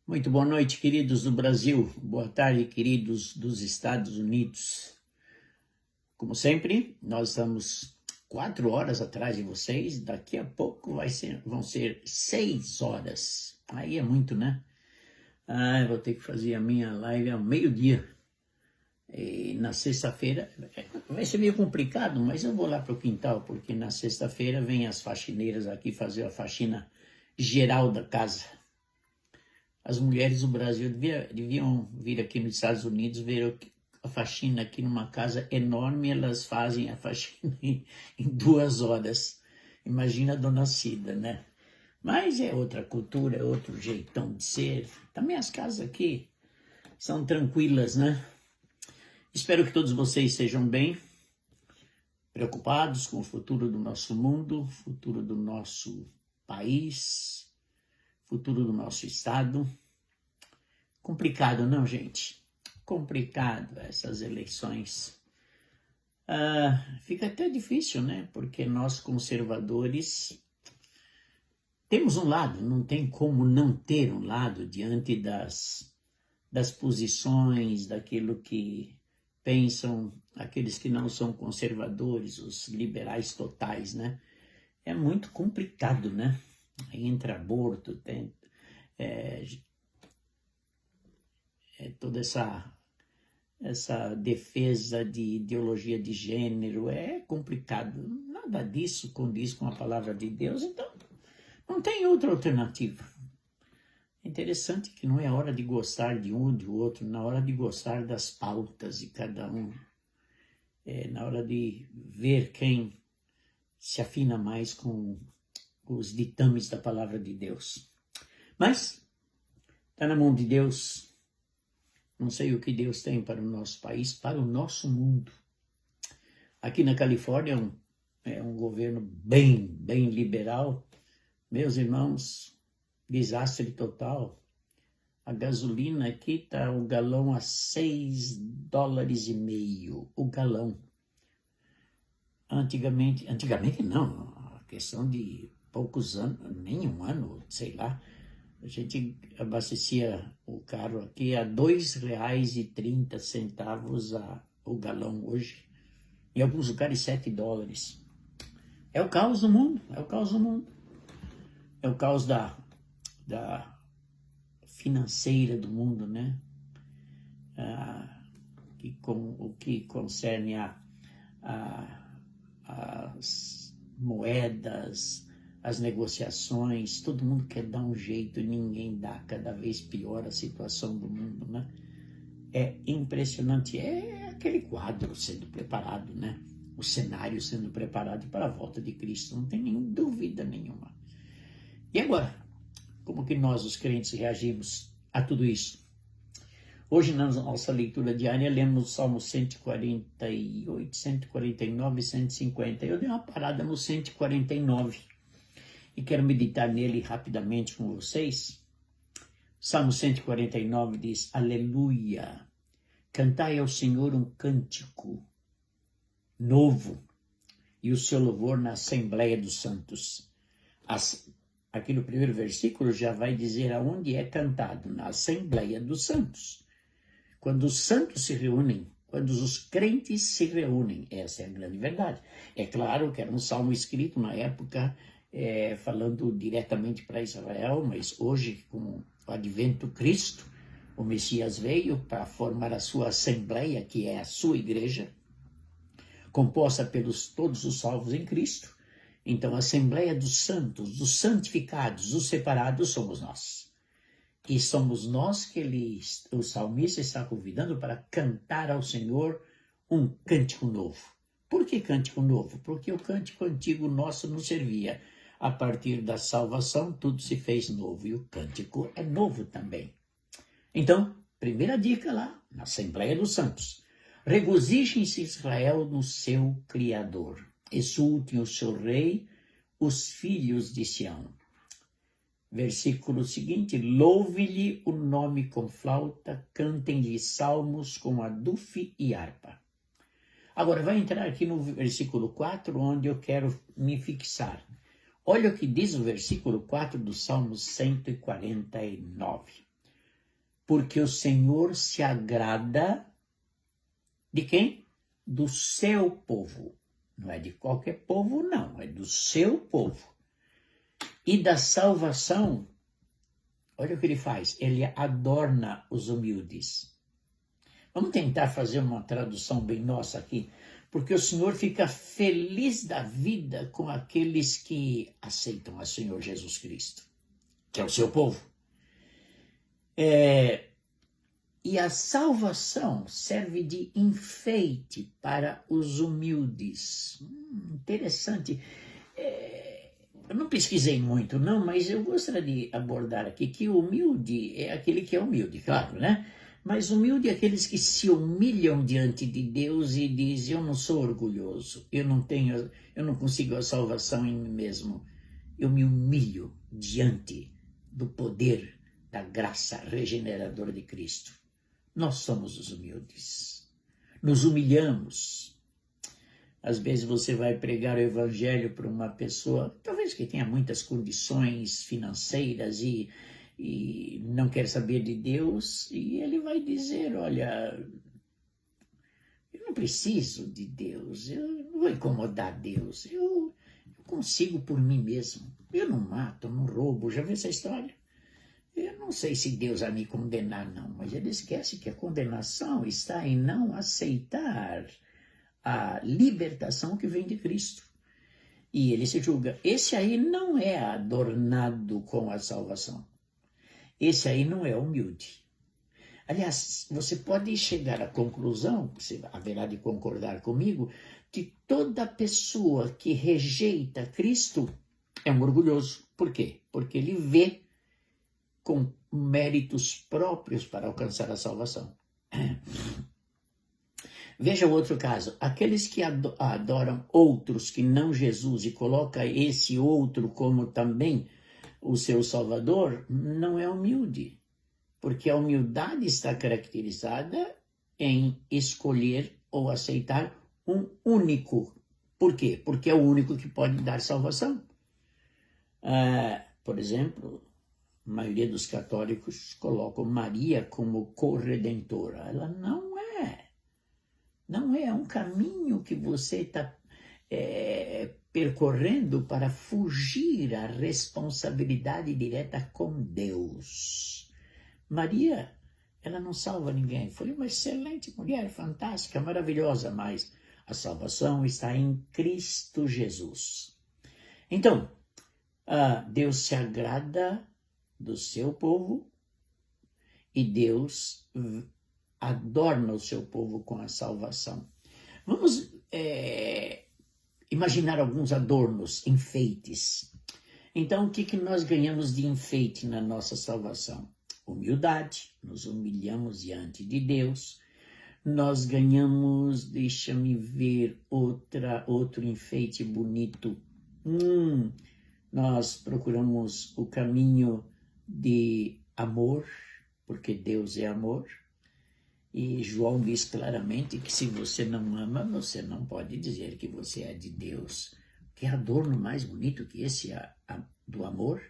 Muito boa noite, queridos do Brasil. Boa tarde, queridos dos Estados Unidos. Como sempre, nós estamos 4 horas atrás de vocês. Daqui a pouco vão ser 6 horas. Aí é muito, né? Eu vou ter que fazer a minha live ao meio-dia. E na sexta-feira vai ser meio complicado, mas eu vou lá para o quintal, porque na sexta-feira vem as faxineiras aqui fazer a faxina geral da casa. As mulheres do Brasil deviam vir aqui nos Estados Unidos ver a faxina aqui numa casa enorme. Elas fazem a faxina em 2 horas. Imagina a dona Cida, né? Mas é outra cultura, é outro jeitão de ser. Também as casas aqui são tranquilas, né? Espero que todos vocês sejam bem, preocupados com o futuro do nosso mundo, futuro do nosso país, futuro do nosso estado. Complicado, não, gente? Complicado essas eleições. Fica até difícil, né? Porque nós, conservadores, temos um lado, não tem como não ter um lado diante das posições, daquilo que pensam aqueles que não são conservadores, os liberais totais, né? É muito complicado, né? Entra aborto, tem toda essa defesa de ideologia de gênero. É complicado. Nada disso condiz com a palavra de Deus, então não tem outra alternativa. É interessante que não é hora de gostar de um ou de outro, na hora de gostar das pautas de cada um. Na hora de ver quem se afina mais com os ditames da palavra de Deus. Mas está na mão de Deus. Não sei o que Deus tem para o nosso país, para o nosso mundo. Aqui na Califórnia é um governo bem liberal. Meus irmãos, desastre total. A gasolina aqui está o galão a $6,50 o galão. Antigamente não, a questão de poucos anos, nem um ano, sei lá, a gente abastecia o carro aqui a $2,30 o galão hoje. Em alguns lugares $7. É o caos do mundo, é o caos do mundo. É o caos da financeira do mundo, né? O que concerne as moedas, as negociações, todo mundo quer dar um jeito e ninguém dá. Cada vez pior a situação do mundo, né? É impressionante. É aquele quadro sendo preparado, né? O cenário sendo preparado para a volta de Cristo, não tem nem dúvida nenhuma. E agora, como que nós, os crentes, reagimos a tudo isso? Hoje, na nossa leitura diária, lemos Salmo 148, 149 e 150. Eu dei uma parada no 149 e quero meditar nele rapidamente com vocês. Salmo 149 diz: Aleluia! Cantai ao Senhor um cântico novo e o seu louvor na Assembleia dos Santos. Aqui no primeiro versículo já vai dizer aonde é cantado: na Assembleia dos Santos. Quando os santos se reúnem, quando os crentes se reúnem, essa é a grande verdade. É claro que era um salmo escrito na época, falando diretamente para Israel, mas hoje, com o advento Cristo, o Messias veio para formar a sua Assembleia, que é a sua igreja, composta pelos todos os salvos em Cristo. Então, a Assembleia dos Santos, dos santificados, dos separados, somos nós. E somos nós que o salmista está convidando para cantar ao Senhor um cântico novo. Por que cântico novo? Porque o cântico antigo nosso não servia. A partir da salvação, tudo se fez novo. E o cântico é novo também. Então, primeira dica lá, na Assembleia dos Santos. Regozijem-se Israel no seu Criador. Exultem o seu rei, os filhos de Sião. Versículo seguinte: louve-lhe o nome com flauta, cantem-lhe salmos com adufe e harpa. Agora vai entrar aqui no versículo 4, onde eu quero me fixar. Olha o que diz o versículo 4 do Salmo 149. porque o Senhor se agrada de quem? Do seu povo. Não é de qualquer povo, não, é do seu povo. E da salvação, olha o que ele faz, ele adorna os humildes. Vamos tentar fazer uma tradução bem nossa aqui, porque o Senhor fica feliz da vida com aqueles que aceitam o Senhor Jesus Cristo, que é o seu povo. E a salvação serve de enfeite para os humildes. Interessante. Eu não pesquisei muito, não, mas eu gostaria de abordar aqui que o humilde é aquele que é humilde, claro, né? Mas humilde é aqueles que se humilham diante de Deus e dizem, eu não sou orgulhoso, eu não consigo a salvação em mim mesmo. Eu me humilho diante do poder da graça regeneradora de Cristo. Nós somos os humildes. Nos humilhamos. Às vezes você vai pregar o evangelho para uma pessoa, talvez que tenha muitas condições financeiras e não quer saber de Deus, e ele vai dizer, olha, eu não preciso de Deus, eu não vou incomodar Deus, eu consigo por mim mesmo, eu não mato, não roubo, já viu essa história? Eu não sei se Deus vai me condenar, não, mas ele esquece que a condenação está em não aceitar a libertação que vem de Cristo. E ele se julga, esse aí não é adornado com a salvação. Esse aí não é humilde. Aliás, você pode chegar à conclusão, você haverá de concordar comigo, que toda pessoa que rejeita Cristo é um orgulhoso. Por quê? Porque ele vê com méritos próprios para alcançar a salvação. Veja o outro caso. Aqueles que adoram outros que não Jesus e colocam esse outro como também o seu Salvador, não é humilde. Porque a humildade está caracterizada em escolher ou aceitar um único. Por quê? Porque é o único que pode dar salvação. Por exemplo, a maioria dos católicos colocam Maria como corredentora. Ela não é. Não é um caminho que você está percorrendo para fugir à responsabilidade direta com Deus. Maria, ela não salva ninguém. Foi uma excelente mulher, fantástica, maravilhosa, mas a salvação está em Cristo Jesus. Então, Deus se agrada do seu povo e Deus adorna o seu povo com a salvação. Vamos imaginar alguns adornos, enfeites. Então, o que nós ganhamos de enfeite na nossa salvação? Humildade, nos humilhamos diante de Deus. Nós ganhamos, deixa-me ver, outro enfeite bonito. Nós procuramos o caminho de amor, porque Deus é amor. E João diz claramente que se você não ama, você não pode dizer que você é de Deus. Que adorno mais bonito que esse do amor?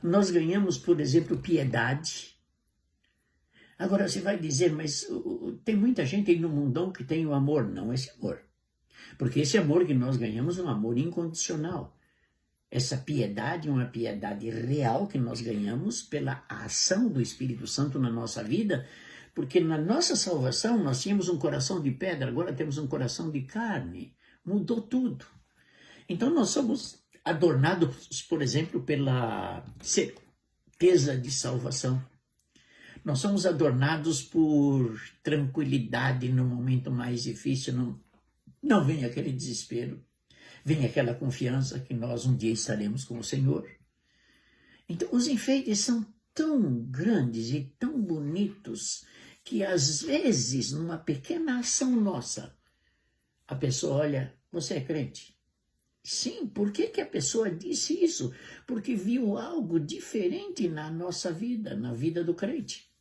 Nós ganhamos, por exemplo, piedade. Agora você vai dizer, mas tem muita gente aí no mundão que tem o amor. Não esse amor. Porque esse amor que nós ganhamos é um amor incondicional. Essa piedade é uma piedade real que nós ganhamos pela ação do Espírito Santo na nossa vida, porque na nossa salvação nós tínhamos um coração de pedra, agora temos um coração de carne. Mudou tudo. Então nós somos adornados, por exemplo, pela certeza de salvação. Nós somos adornados por tranquilidade no momento mais difícil. Não vem aquele desespero. Vem aquela confiança que nós um dia estaremos com o Senhor. Então os enfeites são tão grandes e tão bonitos que às vezes, numa pequena ação nossa, a pessoa olha, você é crente? Sim, por que a pessoa disse isso? Porque viu algo diferente na nossa vida, na vida do crente.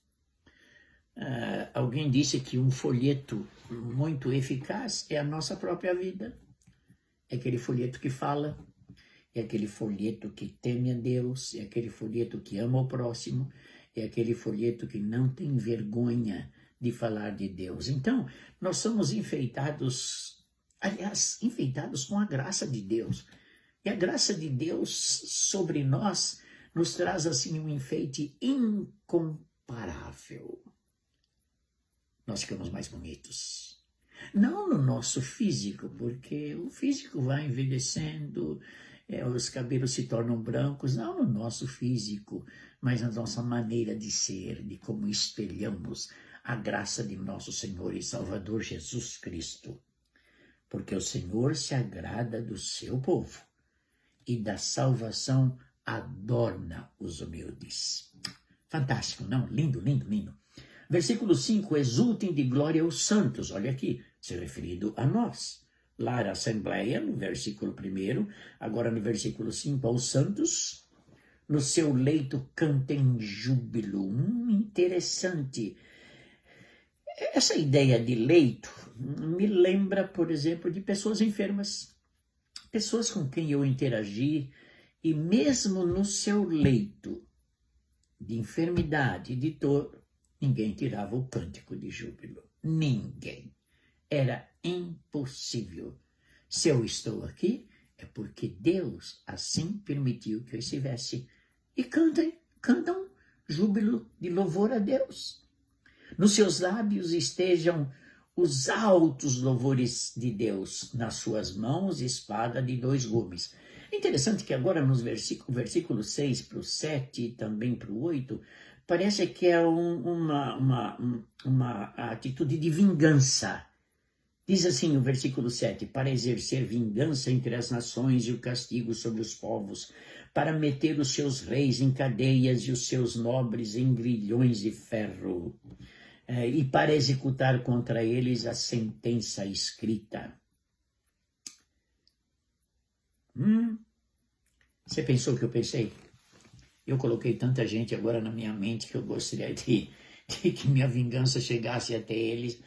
Alguém disse que um folheto muito eficaz é a nossa própria vida. É aquele folheto que fala, é aquele folheto que teme a Deus, é aquele folheto que ama o próximo, é aquele folheto que não tem vergonha de falar de Deus. Então, nós somos enfeitados, aliás, enfeitados com a graça de Deus. E a graça de Deus sobre nós nos traz assim um enfeite incomparável. Nós ficamos mais bonitos. Não no nosso físico, porque o físico vai envelhecendo, os cabelos se tornam brancos, não no nosso físico, mas na nossa maneira de ser, de como espelhamos a graça de nosso Senhor e Salvador Jesus Cristo. Porque o Senhor se agrada do seu povo e da salvação adorna os humildes. Fantástico, não? Lindo, lindo, lindo. Versículo 5, exultem de glória os santos. Olha aqui, se referido a nós. Lá era a Assembleia, no versículo 1, agora no versículo 5, aos santos, no seu leito cantem júbilo. Interessante. Essa ideia de leito me lembra, por exemplo, de pessoas enfermas. Pessoas com quem eu interagi e mesmo no seu leito de enfermidade, de dor, ninguém tirava o cântico de júbilo. Ninguém. Era impossível. Se eu estou aqui, é porque Deus assim permitiu que eu estivesse. E cantam júbilo de louvor a Deus. Nos seus lábios estejam os altos louvores de Deus, nas suas mãos, espada de 2 gumes. É interessante que agora nos versículo 6 para o 7 e também para o 8, parece que é uma atitude de vingança. Diz assim o versículo 7, para exercer vingança entre as nações e o castigo sobre os povos, para meter os seus reis em cadeias e os seus nobres em grilhões de ferro, e para executar contra eles a sentença escrita. Você pensou o que eu pensei? Eu coloquei tanta gente agora na minha mente que eu gostaria de que minha vingança chegasse até eles.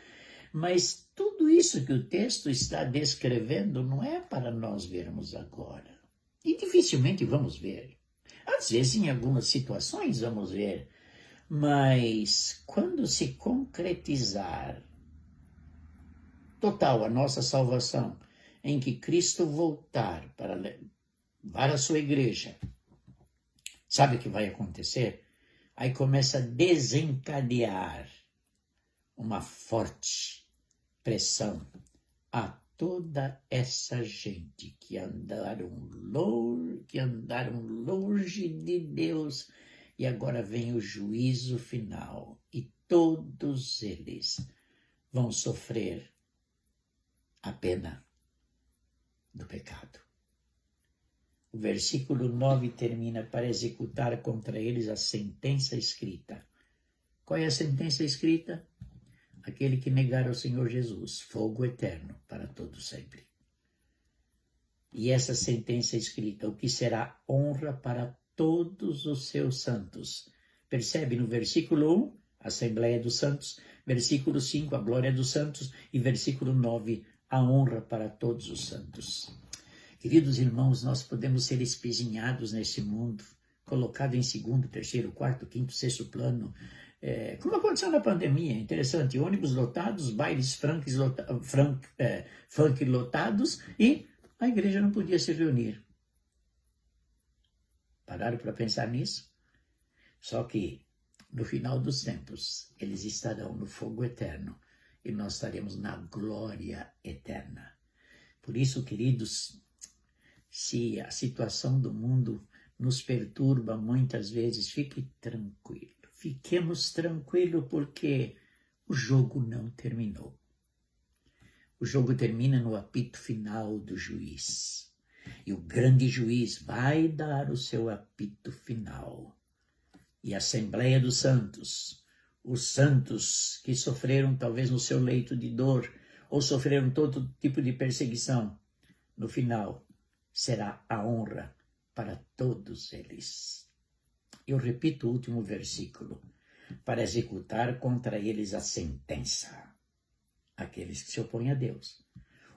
Mas tudo isso que o texto está descrevendo não é para nós vermos agora. E dificilmente vamos ver. Às vezes, em algumas situações, vamos ver. Mas quando se concretizar total a nossa salvação, em que Cristo voltar para levar a sua igreja, sabe o que vai acontecer? Aí começa a desencadear uma forte pressão a toda essa gente que andaram longe de Deus, e agora vem o juízo final, e todos eles vão sofrer a pena do pecado. O versículo 9 termina para executar contra eles a sentença escrita. Qual é a sentença escrita? Aquele que negar ao Senhor Jesus, fogo eterno para todo sempre. E essa sentença escrita, o que será honra para todos os seus santos. Percebe no versículo 1, a Assembleia dos Santos, versículo 5, a glória dos santos, e versículo 9, a honra para todos os santos. Queridos irmãos, nós podemos ser espezinhados nesse mundo, colocado em segundo, terceiro, quarto, quinto, sexto plano, como aconteceu na pandemia, interessante, ônibus lotados, bailes funk lotados, e a igreja não podia se reunir. Pararam para pensar nisso? Só que, no final dos tempos, eles estarão no fogo eterno e nós estaremos na glória eterna. Por isso, queridos, se a situação do mundo nos perturba muitas vezes, fique tranquilo. Fiquemos tranquilos porque o jogo não terminou. O jogo termina no apito final do juiz. E o grande juiz vai dar o seu apito final. E a Assembleia dos Santos, os santos que sofreram talvez no seu leito de dor, ou sofreram todo tipo de perseguição, no final será a honra para todos eles. Eu repito o último versículo, para executar contra eles a sentença, aqueles que se opõem a Deus,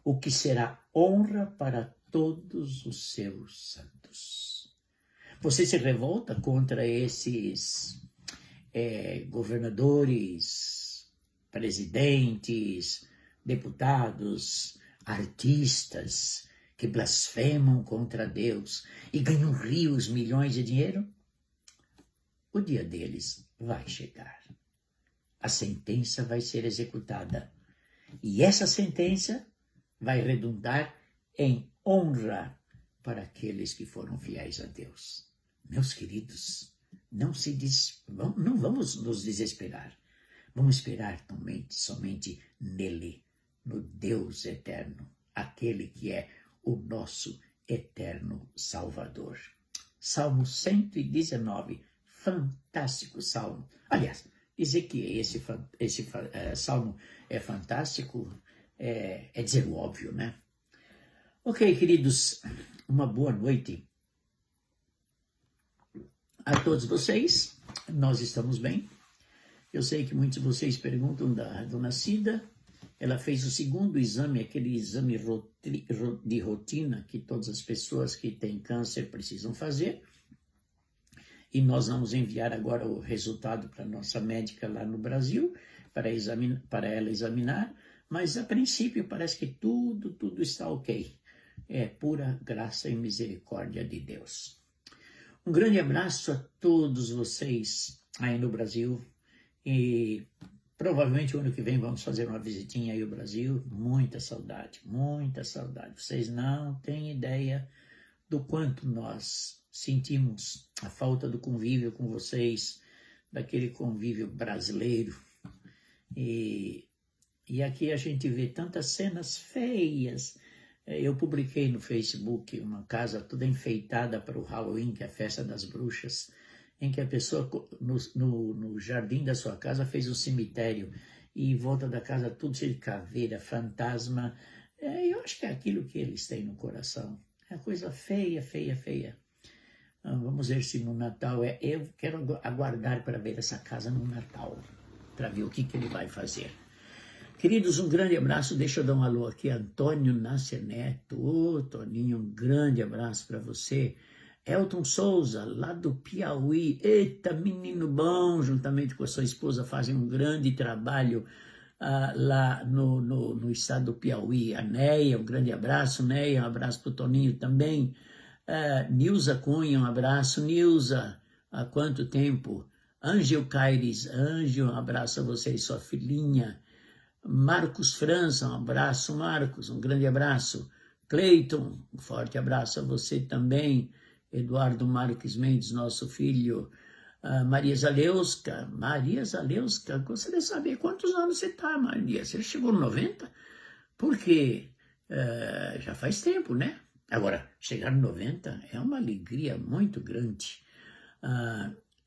o que será honra para todos os seus santos. Você se revolta contra esses governadores, presidentes, deputados, artistas que blasfemam contra Deus e ganham rios, milhões de dinheiro, o dia deles vai chegar. A sentença vai ser executada. E essa sentença vai redundar em honra para aqueles que foram fiéis a Deus. Meus queridos, não vamos nos desesperar. Vamos esperar somente nele, no Deus eterno, aquele que é o nosso eterno Salvador. Salmo 119, fantástico salmo. Aliás, dizer que esse salmo é fantástico é dizer o óbvio, né? Ok, queridos, uma boa noite a todos vocês. Nós estamos bem. Eu sei que muitos de vocês perguntam da dona Cida. Ela fez o segundo exame, aquele exame de rotina que todas as pessoas que têm câncer precisam fazer. E nós vamos enviar agora o resultado para a nossa médica lá no Brasil, para ela examinar. Mas, a princípio, parece que tudo está ok. É pura graça e misericórdia de Deus. Um grande abraço a todos vocês aí no Brasil. E provavelmente o ano que vem vamos fazer uma visitinha aí ao Brasil. Muita saudade, muita saudade. Vocês não têm ideia do quanto nós sentimos a falta do convívio com vocês, daquele convívio brasileiro. E aqui a gente vê tantas cenas feias. Eu publiquei no Facebook uma casa toda enfeitada para o Halloween, que é a festa das bruxas, em que a pessoa no jardim da sua casa fez um cemitério e em volta da casa tudo cheio de caveira, fantasma. Eu acho que é aquilo que eles têm no coração. É coisa feia, feia, feia. Vamos ver se no Natal eu quero aguardar para ver essa casa no Natal, para ver o que ele vai fazer. Queridos, um grande abraço. Deixa eu dar um alô aqui, Antônio Nascer Neto. Ô, Toninho, um grande abraço para você. Elton Souza, lá do Piauí. Eita, menino bom, juntamente com a sua esposa, fazem um grande trabalho lá no estado do Piauí. A Neia, um grande abraço, Neia, um abraço para o Toninho também. Nilza Cunha, um abraço. Nilza, há quanto tempo? Ângel Caires, Ângel, um abraço a você e sua filhinha. Marcos França, um abraço, Marcos, um grande abraço. Cleiton, um forte abraço a você também. Eduardo Marques Mendes, nosso filho. Maria Zaleuska, gostaria de saber quantos anos você está, Maria? Você chegou no 90? Porque já faz tempo, né? Agora, chegar no 90 é uma alegria muito grande.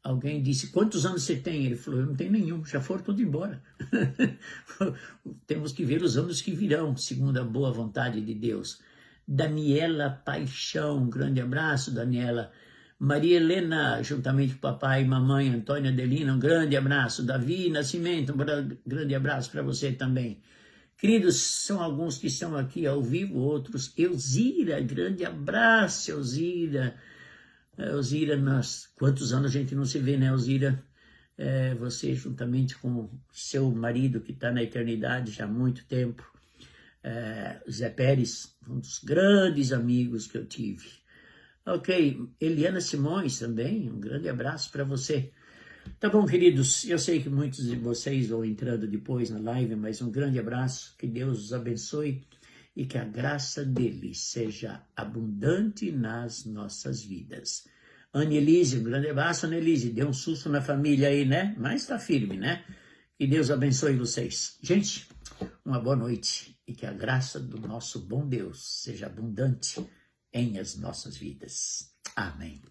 Alguém disse, quantos anos você tem? Ele falou, eu não tenho nenhum, já foram tudo embora. Temos que ver os anos que virão, segundo a boa vontade de Deus. Daniela Paixão, um grande abraço, Daniela. Maria Helena, juntamente com papai e mamãe, Antônia Adelina, um grande abraço. Davi Nascimento, um grande abraço para você também. Queridos, são alguns que estão aqui ao vivo, outros. Elzira, grande abraço, Elzira. Elzira, quantos anos a gente não se vê, né, Elzira? Você, juntamente com seu marido, que está na eternidade já há muito tempo. Zé Pérez, um dos grandes amigos que eu tive. Ok, Eliana Simões também, um grande abraço para você. Tá bom, queridos, eu sei que muitos de vocês vão entrando depois na live, mas um grande abraço, que Deus os abençoe e que a graça dele seja abundante nas nossas vidas. Annelise, um grande abraço, Annelise, deu um susto na família aí, né? Mas está firme, né? Que Deus abençoe vocês. Gente, uma boa noite e que a graça do nosso bom Deus seja abundante em as nossas vidas. Amém.